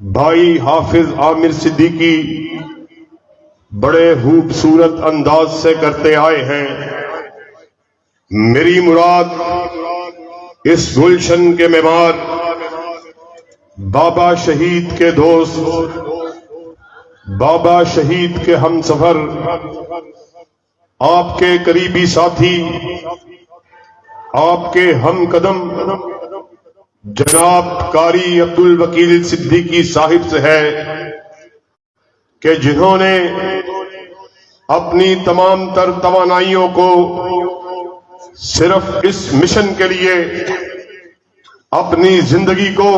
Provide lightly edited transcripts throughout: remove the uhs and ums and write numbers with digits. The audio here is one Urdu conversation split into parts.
بھائی حافظ عامر صدیقی بڑے خوبصورت انداز سے کرتے آئے ہیں۔ میری مراد اس گلشن کے معمار بابا شہید کے دوست، بابا شہید کے ہم سفر، آپ کے قریبی ساتھی، آپ کے ہم قدم جناب قاری عبدالوکیل صدیقی صاحب سے ہے کہ جنہوں نے اپنی تمام تر توانائیوں کو صرف اس مشن کے لیے، اپنی زندگی کو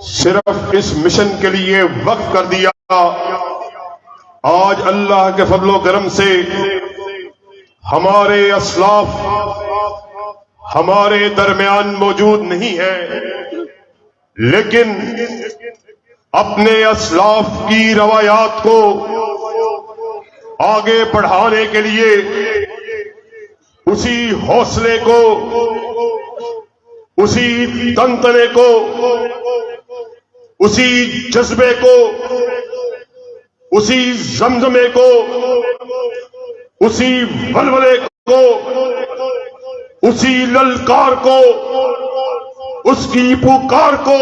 صرف اس مشن کے لیے وقف کر دیا۔ آج اللہ کے فضل و کرم سے ہمارے اسلاف ہمارے درمیان موجود نہیں ہیں، لیکن اپنے اسلاف کی روایات کو آگے بڑھانے کے لیے اسی حوصلے کو، اسی تنتنے کو، اسی جذبے کو، اسی زمزمے کو، اسی ولولے کو، اسی للکار کو، اس کی پکار کو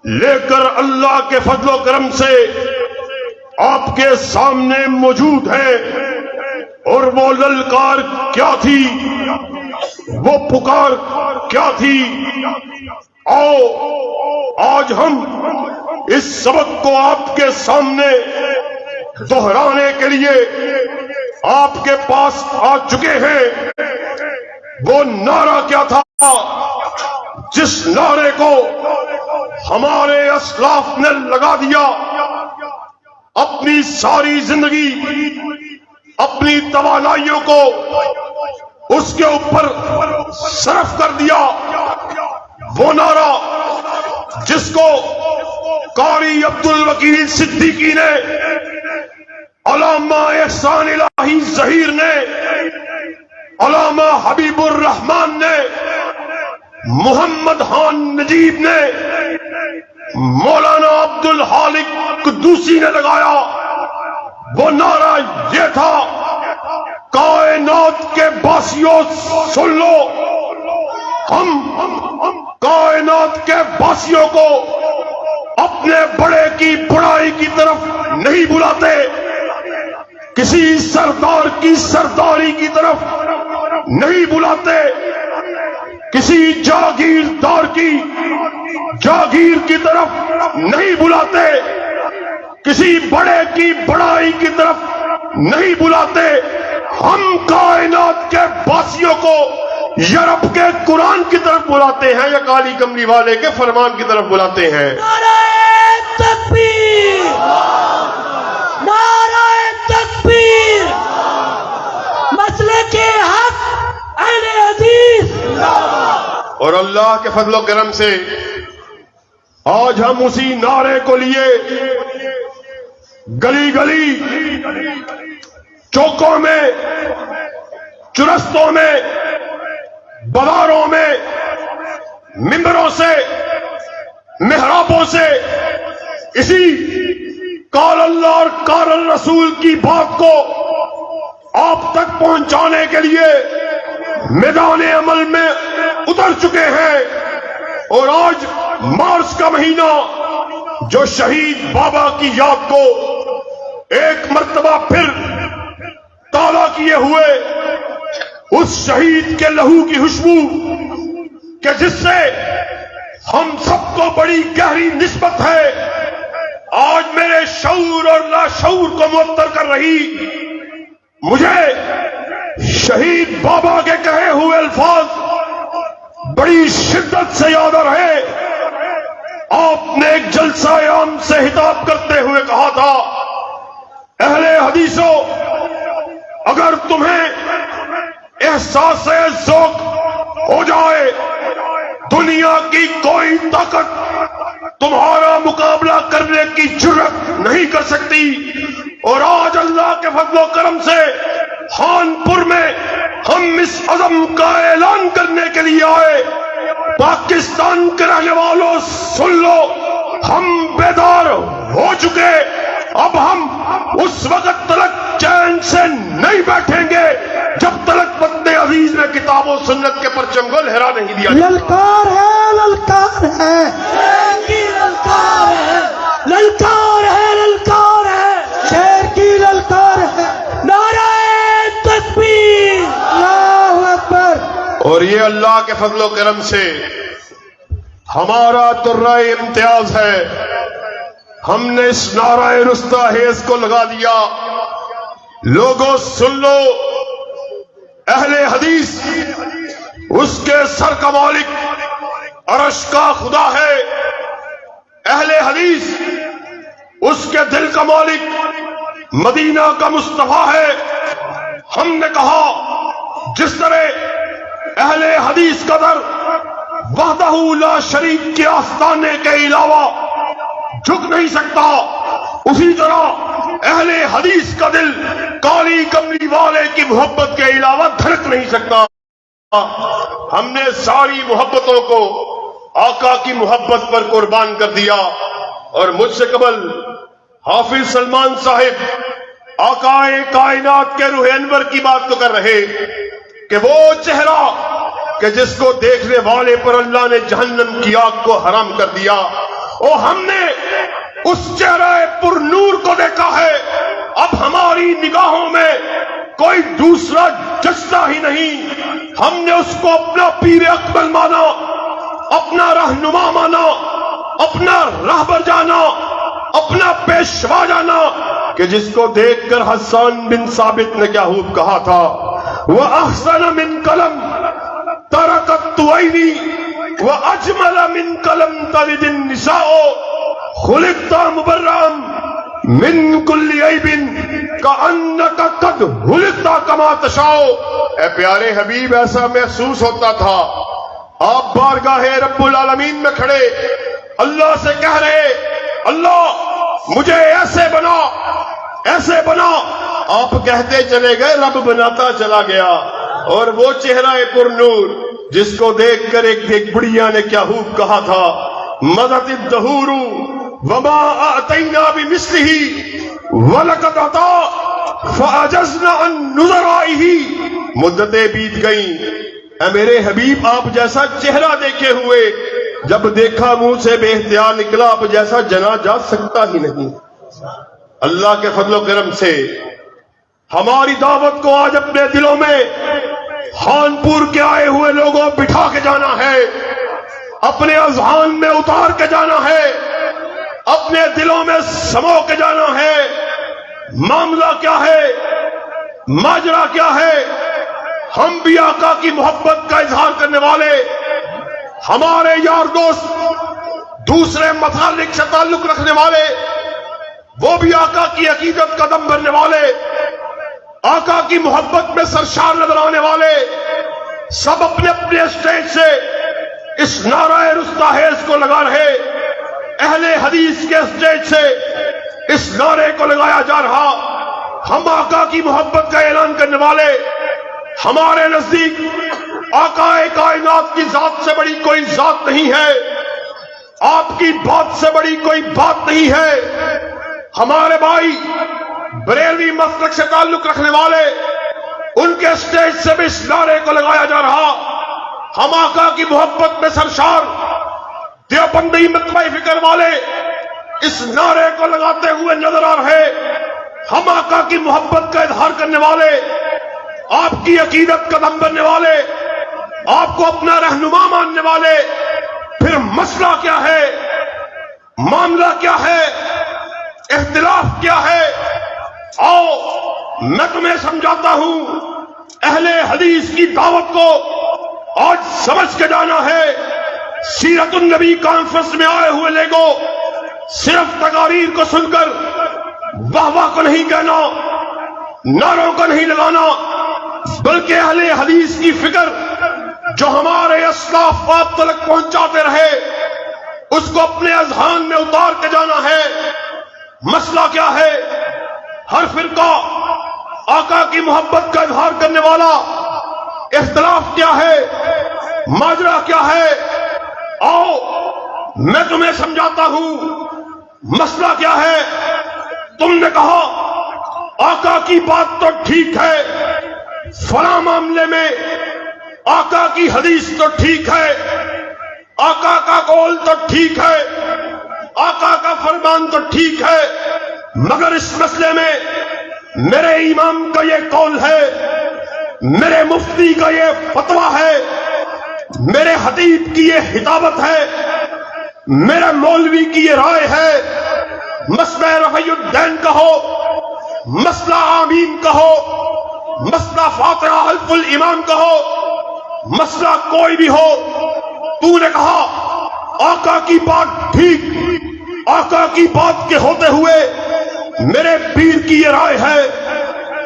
لے کر اللہ کے فضل و کرم سے آپ کے سامنے موجود ہے۔ اور وہ للکار کیا تھی، وہ پکار کیا تھی؟ آؤ آج ہم اس سبق کو آپ کے سامنے دہرانے کے لیے آپ کے پاس آ چکے ہیں۔ وہ نعرہ کیا تھا جس نعرے کو ہمارے اسلاف نے لگا دیا، اپنی ساری زندگی، اپنی توانائیوں کو اس کے اوپر صرف کر دیا؟ وہ نعرہ جس کو قاری عبدالوکیل صدیقی نے، علامہ احسان الہی ظہیر نے، علامہ حبیب الرحمان نے، محمد خان نجیب نے، مولانا عبدالحالق قدوسی نے لگایا۔ وہ نعرہ یہ تھا، کائنات کے باسیوں سن لو، ہم کائنات کے باسیوں کو اپنے بڑے کی بڑائی کی طرف نہیں بلاتے، کسی سردار کی سرداری کی طرف نہیں بلاتے، کسی جاگیردار کی جاگیر کی طرف نہیں بلاتے، کسی بڑے کی بڑائی کی طرف نہیں بلاتے۔ ہم کائنات کے باسیوں کو یورپ کے قرآن کی طرف بلاتے ہیں یا کالی کملی والے کے فرمان کی طرف بلاتے ہیں۔ نعرہ تکبیر، نعرہ تکبیر، مسلک حق اہل حدیث۔ اور اللہ کے فضل و کرم سے آج ہم اسی نعرے کو لیے گلی گلی، چوکوں میں، چرستوں میں، بازاروں میں، ممبروں سے، محرابوں سے اسی قال اللہ اور قال الرسول کی بات کو آپ تک پہنچانے کے لیے میدان عمل میں اتر چکے ہیں۔ اور آج مارچ کا مہینہ جو شہید بابا کی یاد کو ایک مرتبہ پھر تازہ کیے ہوئے، اس شہید کے لہو کی خوشبو کہ جس سے ہم سب کو بڑی گہری نسبت ہے، آج میرے شعور اور لاشعور کو معطر کر رہی، مجھے شہید بابا کے کہے ہوئے الفاظ بڑی شدت سے یاد آ رہے۔ آپ نے ایک جلسہ عام سے خطاب کرتے ہوئے کہا تھا، اہل حدیثوں، اگر تمہیں احساس ذوق ہو جائے، دنیا کی کوئی طاقت تمہارا مقابلہ کرنے کی جرأت نہیں کر سکتی۔ اور آج اللہ کے فضل و کرم سے خانپور میں ہم اس عزم کا اعلان کرنے کے لیے آئے، پاکستان کے رہنے والوں سن لو، ہم بیدار ہو چکے، اب ہم اس وقت تلک چین سے نہیں بیٹھیں گے جب تلک وطن عزیز میں کتاب و سنت کے پرچم کو لہرا نہیں دیا جائے۔ للکار ہے، للکار ہے، شیر کی للکار ہے، للکار ہے، للکار ہے، شیر کی للکار ہے، نعرہ تکبیر، اللہ اکبر۔ اور یہ اللہ کے فضل و کرم سے ہمارا درہ امتیاز ہے، ہم نے اس نعرہ رستاخیز کو لگا دیا۔ لوگوں سن لو، اہل حدیث اس کے سر کا مالک عرش کا خدا ہے، اہل حدیث اس کے دل کا مالک مدینہ کا مصطفیٰ ہے۔ ہم نے کہا جس طرح اہل حدیث کا در وحدہ لا شریک کے آستانے کے علاوہ جھک نہیں سکتا، اسی طرح اہل حدیث کا دل کالی کملی والے کی محبت کے علاوہ دھڑک نہیں سکتا۔ ہم نے ساری محبتوں کو آقا کی محبت پر قربان کر دیا، اور مجھ سے قبل حافظ سلمان صاحب آقا کائنات کے روح انور کی بات تو کر رہے کہ وہ چہرہ کہ جس کو دیکھنے والے پر اللہ نے جہنم کی آگ کو حرام کر دیا، اور ہم نے اس چہرہ پر نور کو دیکھا ہے۔ اب ہماری نگاہوں میں کوئی دوسرا جچتا ہی نہیں، ہم نے اس کو اپنا پیر اکمل مانا، اپنا رہنما مانا، اپنا راہبر جانا، اپنا پیشوا جانا، کہ جس کو دیکھ کر حسان بن ثابت نے کیا خوب کہا تھا، وَأَحْسَنَ مِنْ قَلَمْ تَرَكَتْ عَيْنِي وَأَجْمَلَ مِنْ قَلَمْ تَلِدِ النِّسَاءُ خُلِقْتَ مُبَرًّا مِنْ كُلِّ عَيْبٍ كَأَنَّكَ قَدْ خُلِقْتَ كَمَا تَشَاءُ۔ اے پیارے حبیب، ایسا محسوس ہوتا تھا آپ بارگاہ رب العالمین میں کھڑے اللہ سے کہہ رہے، اللہ مجھے ایسے بنا، ایسے بنا۔ آپ کہتے چلے گئے، رب بناتا چلا گیا۔ اور وہ چہرہ پر نور جس کو دیکھ کر ایک بڑھیا نے کیا خوب کہا تھا، مدت الدہور وما آتینا بمثلہ ولقد عطا فعجزنا عن نظرائہ۔ مدتیں بیت گئیں، اے میرے حبیب آپ جیسا چہرہ دیکھے ہوئے جب دیکھا منہ سے بے اختیار نکلا، آپ جیسا جنا جا سکتا ہی نہیں۔ اللہ کے فضل و کرم سے ہماری دعوت کو آج اپنے دلوں میں خانپور کے آئے ہوئے لوگوں بٹھا کے جانا ہے، اپنے اذہان میں اتار کے جانا ہے، اپنے دلوں میں سمو کے جانا ہے۔ معاملہ کیا ہے، ماجرا کیا ہے؟ ہم بھی آقا کی محبت کا اظہار کرنے والے، ہمارے یار دوست دوسرے ممالک سے تعلق رکھنے والے، وہ بھی آقا کی عقیدت کا دم بھرنے والے، آقا کی محبت میں سرشار نظر آنے والے، سب اپنے اپنے اسٹیج سے اس نعرہ رستاخیز کو لگا رہے۔ اہل حدیث کے اسٹیج سے اس نعرے کو لگایا جا رہا، ہم آقا کی محبت کا اعلان کرنے والے، ہمارے نزدیک آقا کائنات کی ذات سے بڑی کوئی ذات نہیں ہے، آپ کی بات سے بڑی کوئی بات نہیں ہے۔ ہمارے بھائی بریلوی مسلک سے تعلق رکھنے والے، ان کے اسٹیج سے بھی اس نعرے کو لگایا جا رہا، ہم آقا کی محبت میں سرشار دیوبندی مطبع فکر والے اس نعرے کو لگاتے ہوئے نظر آ رہے، ہم آقا کی محبت کا اظہار کرنے والے، آپ کی عقیدت کا دم بننے والے، آپ کو اپنا رہنما ماننے والے۔ پھر مسئلہ کیا ہے، معاملہ کیا ہے، اختلاف کیا ہے؟ آؤ میں تمہیں سمجھاتا ہوں۔ اہل حدیث کی دعوت کو آج سمجھ کے جانا ہے۔ سیرت النبی کانفرنس میں آئے ہوئے لوگوں صرف تقاریر کو سن کر واہ واہ کو نہیں کہنا، نعروں کو نہیں لگانا، بلکہ اہل حدیث کی فکر جو ہمارے اسلاف آپ تک پہنچاتے رہے، اس کو اپنے اذہان میں اتار کے جانا ہے۔ مسئلہ کیا ہے؟ ہر فرقہ آقا کی محبت کا اظہار کرنے والا، اختلاف کیا ہے، ماجرا کیا ہے؟ آؤ میں تمہیں سمجھاتا ہوں مسئلہ کیا ہے. تم نے کہا آقا کی بات تو ٹھیک ہے، فلاں معاملے میں آقا کی حدیث تو ٹھیک ہے، آقا کا قول تو ٹھیک ہے، آقا کا فرمان تو ٹھیک ہے، مگر اس مسئلے میں میرے امام کا یہ قول ہے، میرے مفتی کا یہ فتویٰ ہے، میرے خطیب کی یہ خطابت ہے، میرے مولوی کی یہ رائے ہے. مسئلہ رفع الدین کہو، مسئلہ آمین کہو، مسئلہ فاتحہ حلف الامام کہو، مسئلہ کوئی بھی ہو، تو نے کہا آقا کی بات ٹھیک، آقا کی بات کے ہوتے ہوئے میرے پیر کی یہ رائے ہے،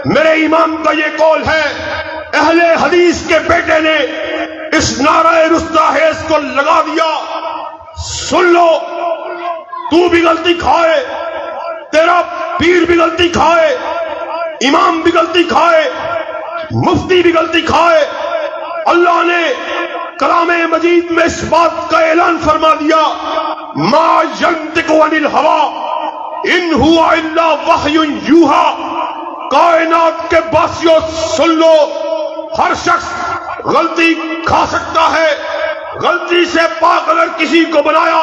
میرے امام کا یہ قول ہے. اہل حدیث کے بیٹے نے اس نعرہ رستاخیز کو لگا دیا. سن لو، تو بھی غلطی کھائے، تیرا پیر بھی غلطی کھائے، امام بھی غلطی کھائے، مفتی بھی غلطی کھائے. اللہ نے کلام مجید میں اس بات کا اعلان فرما دیا، ما ینطق عن الہوی ان ہوا الا وحی یوحی. کائنات کے باسیوں سن لو، ہر شخص غلطی کھا سکتا ہے. غلطی سے پاک اگر کسی کو بنایا،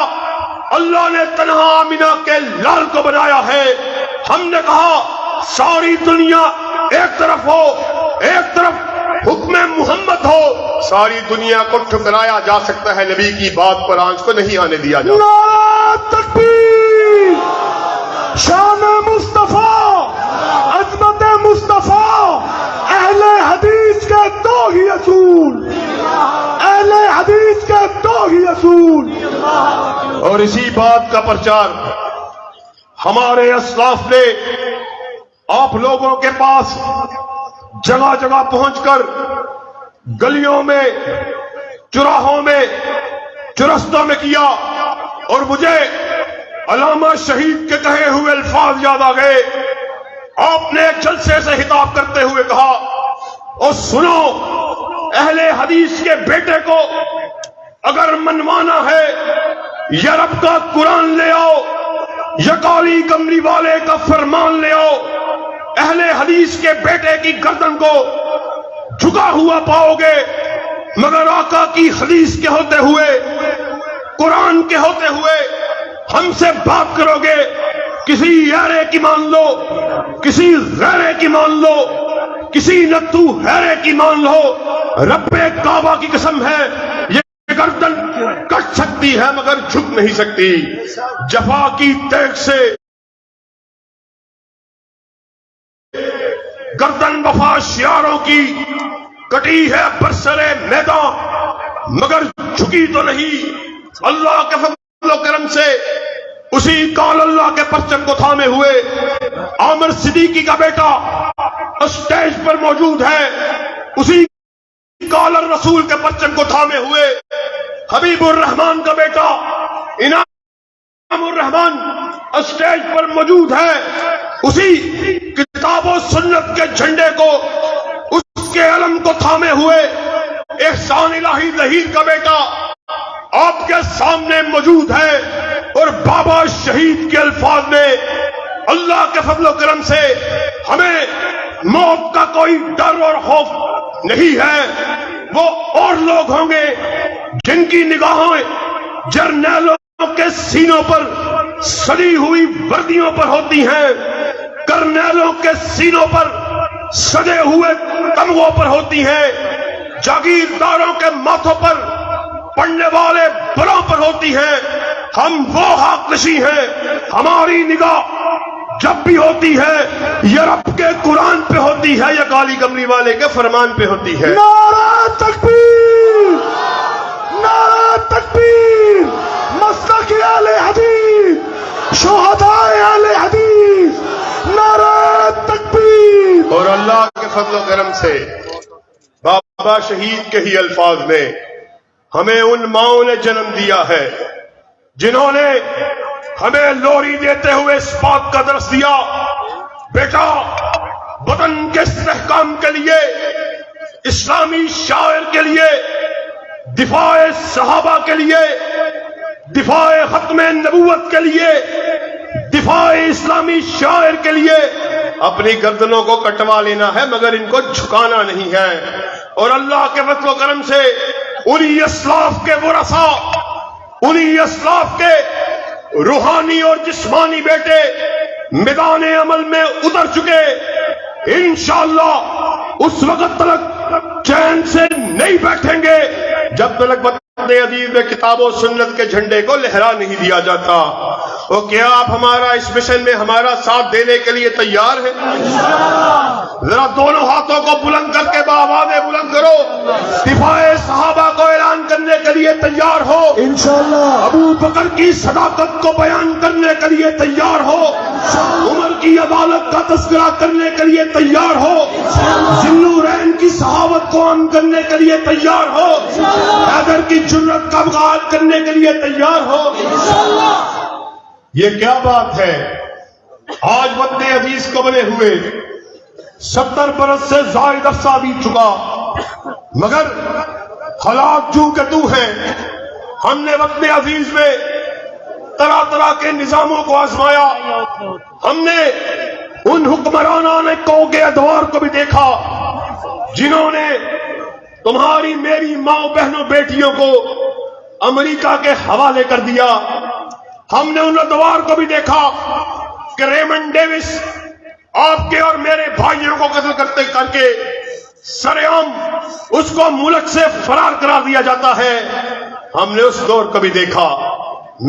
اللہ نے تنہا آمینہ کے لال کو بنایا ہے. ہم نے کہا ساری دنیا ایک طرف ہو، ایک طرف حکم محمد ہو. ساری دنیا کو ٹھکرایا جا سکتا ہے، نبی کی بات پر آنچ کو نہیں آنے دیا جا. نعرہ تکبیر، شان مصطفیٰ، عظمت مصطفیٰ. اہل حدیث کے دو ہی اصول، اہل حدیث کے دو ہی اصول. اور اسی بات کا پرچار ہمارے اسلاف نے آپ لوگوں کے پاس جگہ جگہ پہنچ کر گلیوں میں، چوراہوں میں، چرستوں میں کیا. اور مجھے علامہ شہید کے کہے ہوئے الفاظ یاد آ گئے. آپ نے ایک جلسے سے خطاب کرتے ہوئے کہا، اور سنو، اہل حدیث کے بیٹے کو اگر منوانا ہے، یا رب کا قرآن لے آؤ، یا کالی کمری والے کا فرمان لے آؤ. اہل حدیث کے بیٹے کی گردن کو جھکا ہوا پاؤ گے، مگر آقا کی حدیث کے ہوتے ہوئے، قرآن کے ہوتے ہوئے ہم سے بات کرو گے، کسی یارے کی مان لو، کسی غیرے کی مان لو، کسی نتو ہیرے کی مان لو. رب کعبہ کی قسم ہے، یہ گردن کٹ سکتی ہے مگر جھک نہیں سکتی. جفا کی تیغ سے گردن وفا شیاروں کی کٹی ہے برسرے میدان، مگر جھکی تو نہیں. اللہ کے فضل و کرم سے اسی کال اللہ کے پرچم کو تھامے ہوئے عامر صدیقی کا بیٹا اسٹیج پر موجود ہے. اسی کال الرسول کے پرچم کو تھامے ہوئے حبیب الرحمان کا بیٹا انعام الرحمان اسٹیج پر موجود ہے. اسی کتاب و سنت کے جھنڈے کو، اس کے علم کو تھامے ہوئے احسان الہی ظہیر کا بیٹا آپ کے سامنے موجود ہے. اور بابا شہید کے الفاظ میں اللہ کے فضل و کرم سے ہمیں موت کا کوئی ڈر اور خوف نہیں ہے. وہ اور لوگ ہوں گے جن کی نگاہیں جرنیلوں کے سینوں پر سڑی ہوئی وردیوں پر ہوتی ہیں، کرنیلوں کے سینوں پر سجے ہوئے تمغوں پر ہوتی ہیں، جاگیرداروں کے ماتھوں پر پڑھنے والے بلوں پر ہوتی ہیں. ہم وہ حقشی ہیں، ہماری نگاہ جب بھی ہوتی ہے یا رب کے قرآن پہ ہوتی ہے یا کالی کمری والے کے فرمان پہ ہوتی ہے. نعرہ تکبیر، نعرہ تکبیر. مسلک اہل حدیث، شہداء اہل حدیث، نعرہ تکبیر. اور اللہ کے فضل و کرم سے بابا شہید کے ہی الفاظ میں ہمیں ان ماؤں نے جنم دیا ہے جنہوں نے ہمیں لوری دیتے ہوئے اس بات کا درس دیا، بیٹا وطن کے استحکام کے لیے، اسلامی شاعر کے لیے، دفاع صحابہ کے لیے دفاع ختم نبوت کے لیے، دفاع اسلامی شاعر کے لیے اپنی گردنوں کو کٹوا لینا ہے، مگر ان کو جھکانا نہیں ہے۔ اور اللہ کے فضل و کرم سے انہی اسلاف کے ورثاء، انہی اسلاف کے روحانی اور جسمانی بیٹے میدان عمل میں اتر چکے۔ انشاءاللہ اس وقت تک چین سے نہیں بیٹھیں گے جب تک وطن عزیز میں کتاب و سنت کے جھنڈے کو لہرا نہیں دیا جاتا۔ اور کیا آپ ہمارا اس مشن میں ہمارا ساتھ دینے کے لیے تیار ہیں؟ ذرا دونوں ہاتھوں کو بلند کر کے بآواز بلند کرو، دفاع صحابہ کو اعلان کرنے کے لیے تیار ہو، انشاءاللہ ابو بکر کی صداقت کو بیان کرنے کے لیے تیار ہو، عمر کی عدالت کا تذکرہ کرنے کے لیے تیار ہو، ذی النورین کی صحابت کو عام کرنے کے لیے تیار ہو، حیدر کی جرأت کا مقابلہ کرنے کے لیے تیار ہو۔ یہ کیا بات ہے؟ آج وطن عزیز کو بنے ہوئے 70 برس سے زائد عرصہ بیت چکا، مگر حالات جو کہ تو ہیں۔ ہم نے وطن عزیز میں طرح طرح کے نظاموں کو آزمایا، ہم نے ان حکمرانان قوم کے ادوار کو بھی دیکھا جنہوں نے تمہاری میری ماں بہنوں بیٹیوں کو امریکہ کے حوالے کر دیا۔ ہم نے ان ادوار کو بھی دیکھا کہ ریمنڈ ڈیوس آپ کے اور میرے بھائیوں کو قتل کرتے کر کے سرعام اس کو ملک سے فرار کرا دیا جاتا ہے۔ ہم نے اس دور کو بھی دیکھا،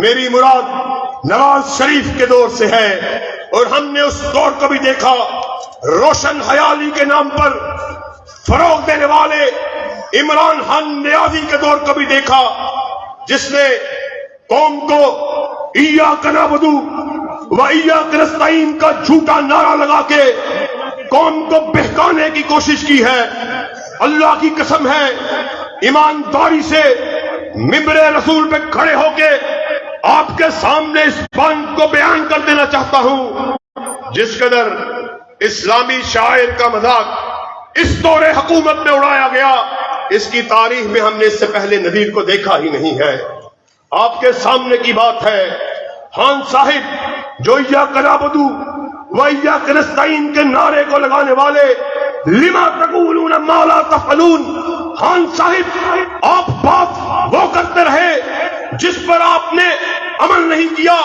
میری مراد نواز شریف کے دور سے ہے، اور ہم نے اس دور کو بھی دیکھا روشن خیالی کے نام پر فروغ دینے والے عمران خان نیازی کے دور کو بھی دیکھا، جس نے قوم کو ایاک نعبد و ایاک نستعین کا جھوٹا نعرہ لگا کے قوم کو بہکانے کی کوشش کی ہے۔ اللہ کی قسم ہے، ایمانداری سے ممبر رسول پہ کھڑے ہو کے آپ کے سامنے اس بات کو بیان کر دینا چاہتا ہوں، جس قدر اسلامی شاعر کا مذاق اس دور حکومت میں اڑایا گیا، اس کی تاریخ میں ہم نے اس سے پہلے نظیر کو دیکھا ہی نہیں ہے۔ آپ کے سامنے کی بات ہے، خان صاحب جو ایاک نعبد و ایاک نستعین کے نعرے کو لگانے والے، لما تقولون ما لا تفعلون، خان صاحب آپ بات وہ کرتے رہے جس پر آپ نے عمل نہیں کیا۔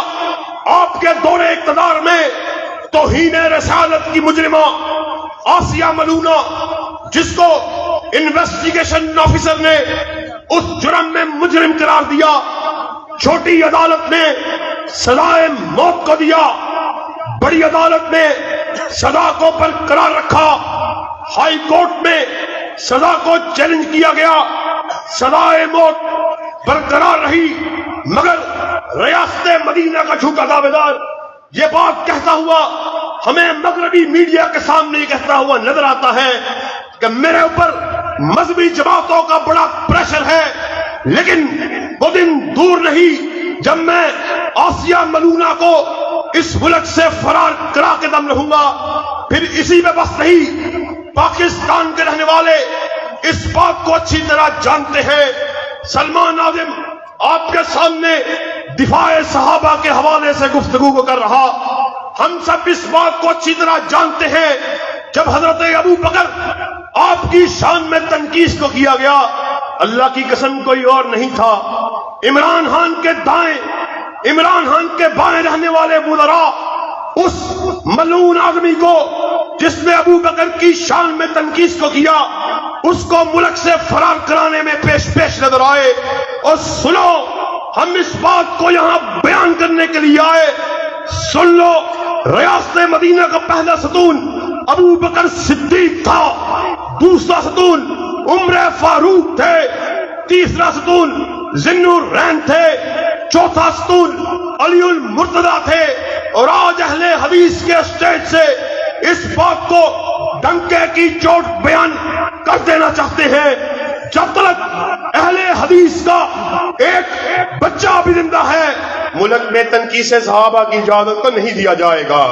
آپ کے دور اقتدار میں توہین رسالت کی مجرمہ آسیہ ملونہ، جس کو انویسٹیگیشن آفیسر نے اس جرم میں مجرم قرار دیا، چھوٹی عدالت نے سزائے موت کو دیا، بڑی عدالت نے سزا کو برقرار رکھا، ہائی کورٹ میں سزا کو چیلنج کیا گیا، سزائے موت برقرار رہی، مگر ریاست مدینہ کا جھوٹا دعوے دار یہ بات کہتا ہوا ہمیں مغربی میڈیا کے سامنے کہتا ہوا نظر آتا ہے کہ میرے اوپر مذہبی جماعتوں کا بڑا پریشر ہے، لیکن وہ دن دور نہیں جب میں آسیہ ملونہ کو اس ملک سے فرار کرا کے دم رہوں گا۔ پھر اسی میں بس نہیں، پاکستان کے رہنے والے اس بات کو اچھی طرح جانتے ہیں۔ سلمان ناظم آپ کے سامنے دفاع صحابہ کے حوالے سے گفتگو کو کر رہا، ہم سب اس بات کو اچھی طرح جانتے ہیں جب حضرت ابو بکر آپ کی شان میں تنقید کو کیا گیا، اللہ کی قسم کوئی اور نہیں تھا، عمران خان کے دائیں عمران خان کے بائیں رہنے والے وزراء اس ملعون آدمی کو جس نے ابو بکر کی شان میں تنقید کو کیا، اس کو ملک سے فرار کرانے میں پیش نظر آئے۔ اور سنو، ہم اس بات کو یہاں بیان کرنے کے لیے آئے، سن لو، ریاست مدینہ کا پہلا ستون ابو بکر صدیق تھا، دوسرا ستون عمر فاروق تھے، تیسرا ستون ذی النورین تھے، چوتھا ستون علی المرتضیٰ تھے۔ اور آج اہل حدیث کے اسٹیج سے اس بات کو ڈنکے کی چوٹ بیان کر دینا چاہتے ہیں، جب تک اہل حدیث کا ایک بچہ بھی زندہ ہے ملک میں تنقید صحابہ کی اجازت کو نہیں دیا جائے گا۔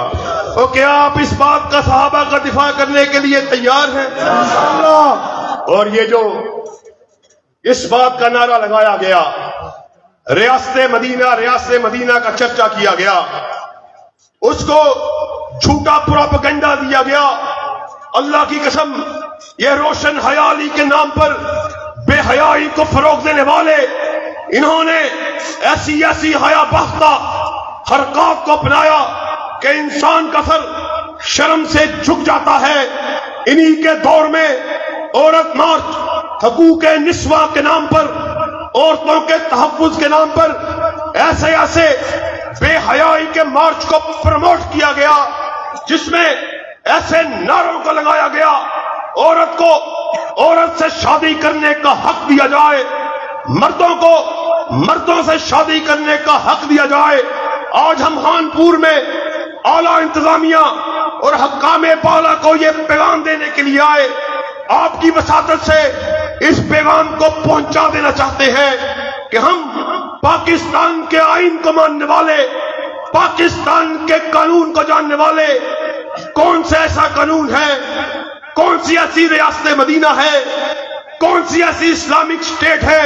اور کیا آپ اس بات کا صحابہ کا دفاع کرنے کے لیے تیار ہیں؟ اور یہ جو اس بات کا نعرہ لگایا گیا ریاست مدینہ کا چرچا کیا گیا، اس کو جھوٹا پروپیگنڈا دیا گیا. اللہ کی قسم، یہ روشن حیالی کے نام پر بے حیائی کو فروغ دینے والے، انہوں نے ایسی حیا باختہ حرکات کو اپنایا کہ انسان کا سر شرم سے جھک جاتا ہے. انہی کے دور میں عورت مارچ، حقوق نسواں کے نام پر، عورتوں کے تحفظ کے نام پر ایسے بے حیائی کے مارچ کو پروموٹ کیا گیا، جس میں ایسے نعروں کو لگایا گیا عورت کو عورت سے شادی کرنے کا حق دیا جائے، مردوں کو مردوں سے شادی کرنے کا حق دیا جائے. آج ہم خانپور میں اعلیٰ انتظامیہ اور حکام بالا کو یہ پیغام دینے کے لیے آئے. آپ کی وساطت سے اس پیغام کو پہنچا دینا چاہتے ہیں کہ ہم پاکستان کے آئین کو ماننے والے، پاکستان کے قانون کو جاننے والے، کون سا ایسا قانون ہے، کون سی ایسی ریاست مدینہ ہے، کون سی ایسی اسلامک اسٹیٹ ہے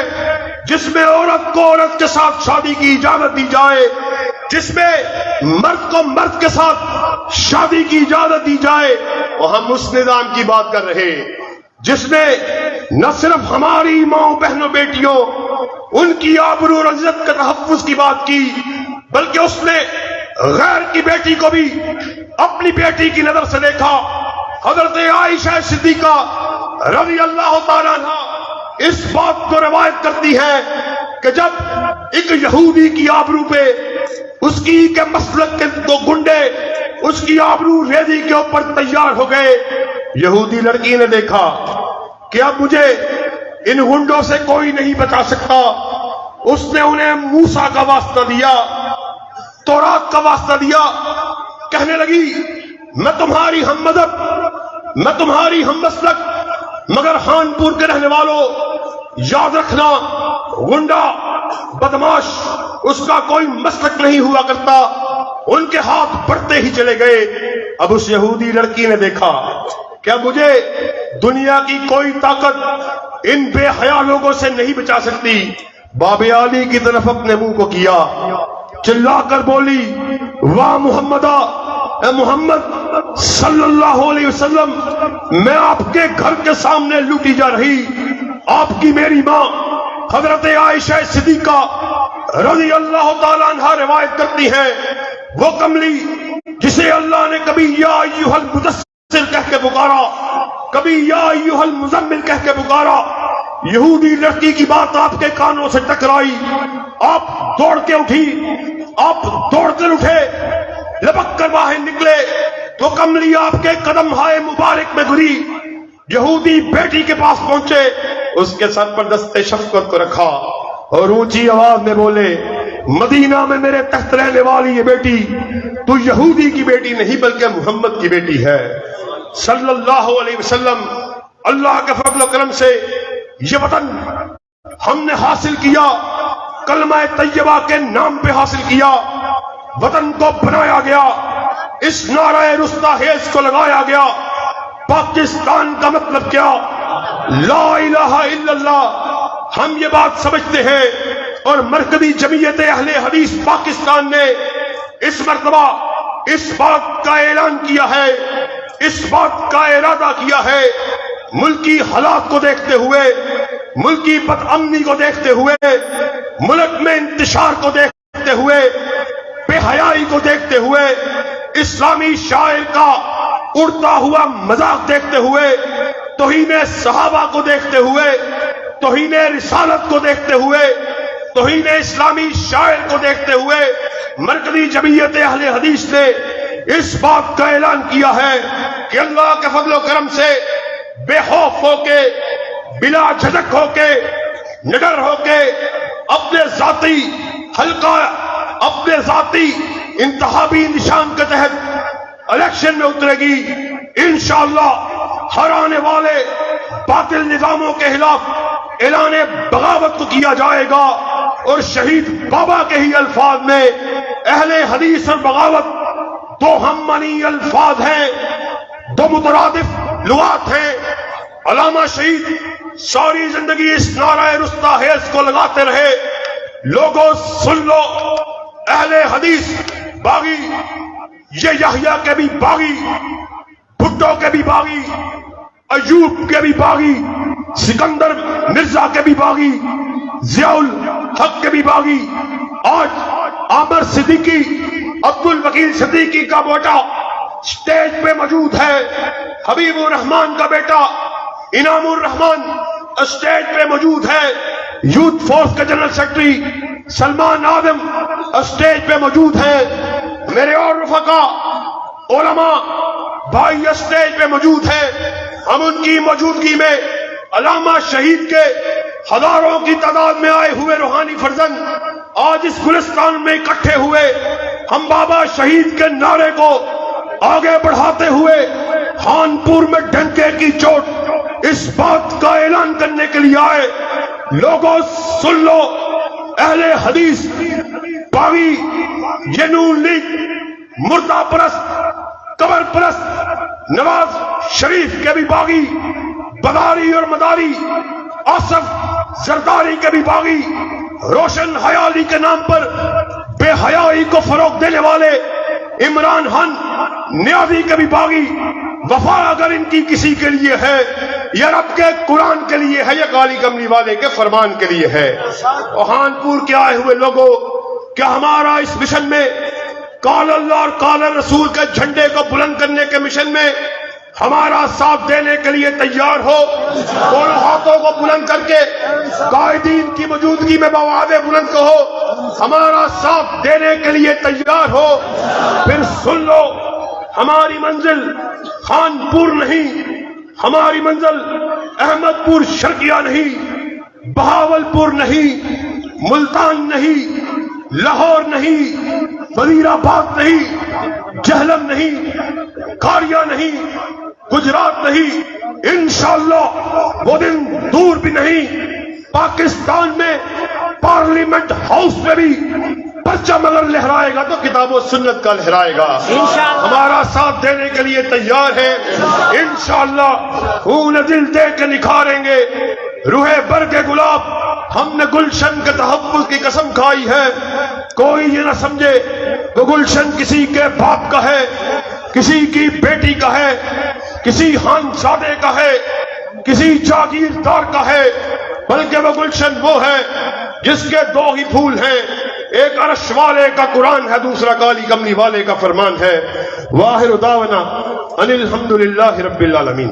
جس میں عورت کو عورت کے ساتھ شادی کی اجازت دی جائے، جس میں مرد کو مرد کے ساتھ شادی کی اجازت دی جائے. اور ہم اس نظام کی بات کر رہے جس نے نہ صرف ہماری ماں بہنوں بیٹیوں ان کی آبرو اور عزت کے تحفظ کی بات کی، بلکہ اس نے غیر کی بیٹی کو بھی اپنی بیٹی کی نظر سے دیکھا. حضرت عائشہ صدیقہ رضی اللہ تعالیٰ عنہ اس بات کو روایت کرتی ہے کہ جب ایک یہودی کی آبرو پہ اس کی کے مسلک کے دو گنڈے اس کی آبرو ریزی کے اوپر تیار ہو گئے، یہودی لڑکی نے دیکھا کہ اب مجھے ان گنڈوں سے کوئی نہیں بچا سکتا. اس نے انہیں موسیٰ کا واسطہ دیا، تورات کا واسطہ دیا، کہنے لگی میں تمہاری ہم مذہب، میں تمہاری ہم مسلک، مگر خانپور کے رہنے والوں یاد رکھنا گنڈا بدماش اس کا کوئی مسلک نہیں ہوا کرتا. ان کے ہاتھ بڑھتے ہی چلے گئے. اب اس یہودی لڑکی نے دیکھا کہ اب مجھے دنیا کی کوئی طاقت ان بے حیا لوگوں سے نہیں بچا سکتی. باب علی کی طرف اپنے منہ کو کیا، چلا کر بولی واہ محمدہ، اے محمد صلی اللہ علیہ وسلم، میں آپ کے گھر کے سامنے لوٹی جا رہی آپ کی میری ماں حضرت عائشہ صدیقہ رضی اللہ تعالیٰ عنہ روایت کرتی ہیں، وہ کملی جسے اللہ نے کبھی یا ایھا المدثر کہہ کے پکارا، کبھی یا ایھا المزمل کہہ کے پکارا. یہودی لڑکی کی بات آپ کے کانوں سے ٹکرائی، آپ دوڑ کے اٹھی، آپ دوڑ کر اٹھے، لپک کر باہر نکلے تو کملی آپ کے قدم ہائے مبارک میں گری. یہودی بیٹی کے پاس پہنچے، اس کے سر پر دست شفقت کو رکھا اور اونچی آواز میں بولے مدینہ میں میرے تحت رہنے والی یہ بیٹی تو یہودی کی بیٹی نہیں بلکہ محمد کی بیٹی ہے صلی اللہ علیہ وسلم. اللہ کے فضل و کرم سے یہ وطن ہم نے حاصل کیا، کلمہ طیبہ کے نام پہ حاصل کیا، وطن کو بنایا گیا، اس نعرہ رستاخیز کو لگایا گیا. پاکستان کا مطلب کیا؟ لا الہ الا اللہ. ہم یہ بات سمجھتے ہیں اور مرکزی جمعیت اہل حدیث پاکستان نے اس مرتبہ اس بات کا اعلان کیا ہے، اس بات کا ارادہ کیا ہے، ملکی حالات کو دیکھتے ہوئے، ملکی بد امنی کو دیکھتے ہوئے، ملک میں انتشار کو دیکھتے ہوئے، بے حیائی کو دیکھتے ہوئے، اسلامی شاعر کا اڑتا ہوا مذاق دیکھتے ہوئے، توہین صحابہ کو دیکھتے ہوئے، توہین رسالت کو دیکھتے ہوئے، توہین اسلامی شاعر کو دیکھتے ہوئے مرکزی جمعیت اہل حدیث نے اس بات کا اعلان کیا ہے کہ اللہ کے فضل و کرم سے بے خوف ہو کے، بلا جھجک ہو کے، نڈر ہو کے اپنے ذاتی حلقہ، اپنے ذاتی انتخابی نشان کے تحت الیکشن میں اترے گی. انشاءاللہ ہر آنے والے باطل نظاموں کے خلاف اعلان بغاوت کو کیا جائے گا اور شہید بابا کے ہی الفاظ میں اہل حدیث اور بغاوت دو ہم معنی الفاظ ہیں، دو مترادف لغات ہیں. علامہ شہید ساری زندگی اس نعرہ رستاخیز کو لگاتے رہے، لوگوں سن لو، اہل حدیث باغی، یہ یحییٰ کے بھی باغی، بھٹو کے بھی باغی، ایوب کے بھی باغی، سکندر مرزا کے بھی باغی، ضیاء الحق کے بھی باغی، آج عامر صدیقی، عبد الوکیل صدیقی کا بیٹا اسٹیج پہ موجود ہے، حبیب الرحمان کا بیٹا انعام الرحمان اسٹیج پہ موجود ہے، یوتھ فورس کے جنرل سیکرٹری سلمان آدم اسٹیج پہ موجود ہے، میرے اور رفقا علماء بھائی اسٹیج پہ موجود ہے۔ ہم ان کی موجودگی میں علامہ شہید کے ہزاروں کی تعداد میں آئے ہوئے روحانی فرزند آج اس گلستان میں اکٹھے ہوئے، ہم بابا شہید کے نعرے کو آگے بڑھاتے ہوئے خانپور میں ڈنکے کی چوٹ اس بات کا اعلان کرنے کے لیے آئے، لوگوں سن لو، اہل حدیث باغی، یہ نون لیگ مردہ پرست، قبر پرست، نواز شریف کے بھی باغی، بداری اور مداری، آصف زرداری کے بھی باغی، روشن حیالی کے نام پر بے حیائی کو فروغ دینے والے عمران خان نیازی کے بھی باغی، وفا اگر ان کی کسی کے لیے ہے یا رب کے قرآن کے لیے ہے یا کالی کملی والے کے فرمان کے لیے ہے۔ خانپور کے آئے ہوئے لوگوں، کیا ہمارا اس مشن میں قال اللہ اور قال رسول کے جھنڈے کو بلند کرنے کے مشن میں ہمارا ساتھ دینے کے لیے تیار ہو؟ دونوں ہاتھوں کو بلند کر کے قائدین کی موجودگی میں بآواز بلند کہو، ہمارا ساتھ دینے کے لیے تیار ہو؟ پھر سن لو، ہماری منزل خانپور نہیں، ہماری منزل احمد پور شرقیہ نہیں، بہاولپور نہیں، ملتان نہیں، لاہور نہیں، وزیر آباد نہیں، جہلم نہیں، کھاریا نہیں، گجرات نہیں، انشاءاللہ وہ دن دور بھی نہیں، پاکستان میں پارلیمنٹ ہاؤس میں بھی پرچم اگر لہرائے گا تو کتاب و سنت کا لہرائے گا۔ ہمارا ساتھ دینے کے لیے تیار ہے، انشاءاللہ خون دل دے کے نکھاریں گے روح برگ گلاب۔ ہم نے گلشن کے تحفظ کی قسم کھائی ہے، کوئی یہ نہ سمجھے وہ گلشن کسی کے باپ کا ہے، کسی کی بیٹی کا ہے، کسی خانزادے کا ہے، کسی جاگیردار کا ہے، بلکہ وہ گلشن وہ ہے جس کے دو ہی پھول ہیں، ایک عرش والے کا قرآن ہے، دوسرا کالی کملی والے کا فرمان ہے۔ واخر دعوانا ان الحمدللہ رب العالمین۔